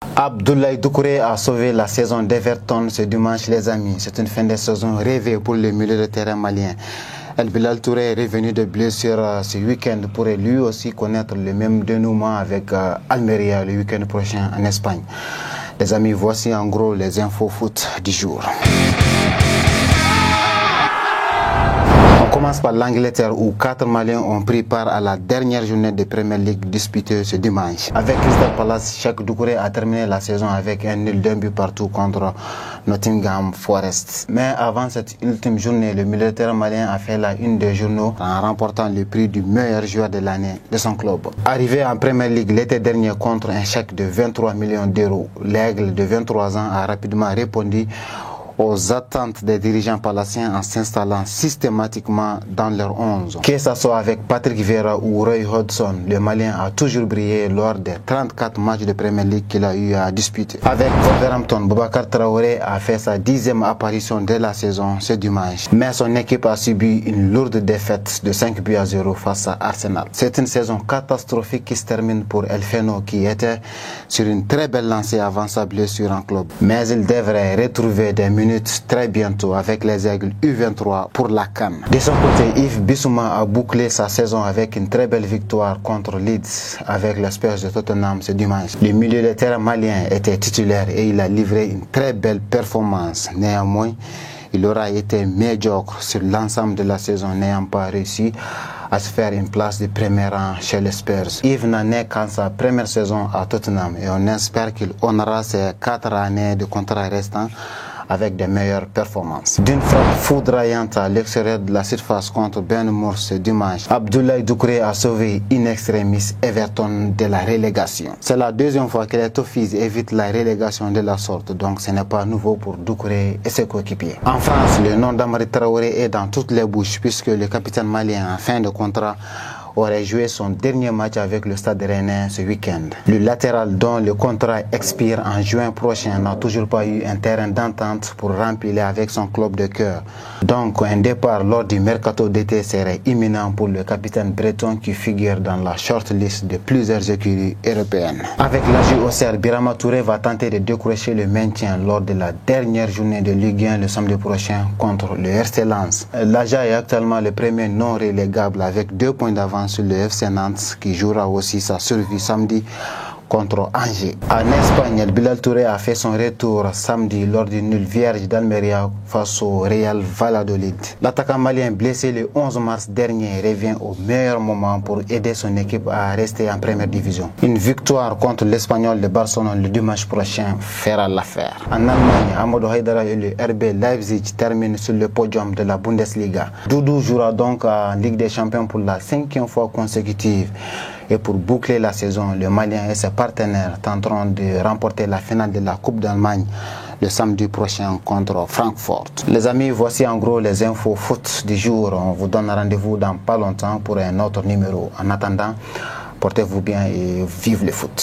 Abdoulaye Doucouré a sauvé la saison d'Everton ce dimanche, les amis. C'est une fin de saison rêvée pour le milieu de terrain malien. El Bilal Touré est revenu de blessure ce week-end, pourrait lui aussi connaître le même dénouement avec Almeria le week-end prochain en Espagne. Les amis, voici en gros les infos foot du jour. On commence par l'Angleterre où 4 Maliens ont pris part à la dernière journée de Premier League disputée ce dimanche. Avec Crystal Palace, Cheikh Doucouré a terminé la saison avec un nul d'un but partout contre Nottingham Forest. Mais avant cette ultime journée, le militaire malien a fait la une des journaux en remportant le prix du meilleur joueur de l'année de son club. Arrivé en Premier League l'été dernier contre un chèque de 23 millions d'euros, l'Aigle de 23 ans a rapidement répondu aux attentes des dirigeants palaciens en s'installant systématiquement dans leur 11. Que ce soit avec Patrick Vieira ou Roy Hodgson, le Malien a toujours brillé lors des 34 matchs de Premier League qu'il a eu à disputer. Avec Wolverhampton, Boubacar Traoré a fait sa 10e apparition de la saison ce dimanche. Mais son équipe a subi une lourde défaite de 5 buts à 0 face à Arsenal. C'est une saison catastrophique qui se termine pour El Feno qui était sur une très belle lancée avant sa blessure en club. Mais il devrait retrouver des minutes très bientôt avec les Aigles U23 pour la CAN. De son côté, Yves Bissouma a bouclé sa saison avec une très belle victoire contre Leeds avec les Spurs de Tottenham ce dimanche. Le milieu de terrain malien était titulaire et il a livré une très belle performance. Néanmoins, il aura été médiocre sur l'ensemble de la saison, n'ayant pas réussi à se faire une place de premier rang chez les Spurs. Yves n'en est qu'en sa première saison à Tottenham et on espère qu'il honorera ses 4 années de contrat restants avec des meilleures performances. D'une frappe foudroyante à l'extérieur de la surface contre Bournemouth ce dimanche, Abdoulaye Doucouré a sauvé in extremis Everton de la relégation. C'est la deuxième fois que les Toffees évitent la relégation de la sorte, donc ce n'est pas nouveau pour Doucouré et ses coéquipiers. En France, le nom d'Amari Traoré est dans toutes les bouches puisque le capitaine malien en fin de contrat aurait joué son dernier match avec le Stade Rennais ce week-end. Le latéral dont le contrat expire en juin prochain n'a toujours pas eu un terrain d'entente pour remplir avec son club de cœur. Donc un départ lors du mercato d'été serait imminent pour le capitaine breton qui figure dans la shortlist de plusieurs écuries européennes. Avec l'AJ Auxerre, Birama Touré va tenter de décrocher le maintien lors de la dernière journée de Ligue 1 le samedi prochain contre le RC Lens. L'AJ est actuellement le premier non relégable avec 2 points d'avance sur le FC Nantes qui jouera aussi sa survie samedi contre Angers. En Espagne, El Bilal Touré a fait son retour samedi lors du nul vierge d'Almeria face au Real Valladolid. L'attaquant malien blessé le 11 mars dernier revient au meilleur moment pour aider son équipe à rester en première division. Une victoire contre l'Espagnol de Barcelone le dimanche prochain fera l'affaire. En Allemagne, Amadou Haidara et le RB Leipzig terminent sur le podium de la Bundesliga. Doudou jouera donc en Ligue des Champions pour la 5e fois consécutive. Et pour boucler la saison, le Malien et ses partenaires tenteront de remporter la finale de la Coupe d'Allemagne le samedi prochain contre Francfort. Les amis, voici en gros les infos foot du jour. On vous donne rendez-vous dans pas longtemps pour un autre numéro. En attendant, portez-vous bien et vive le foot.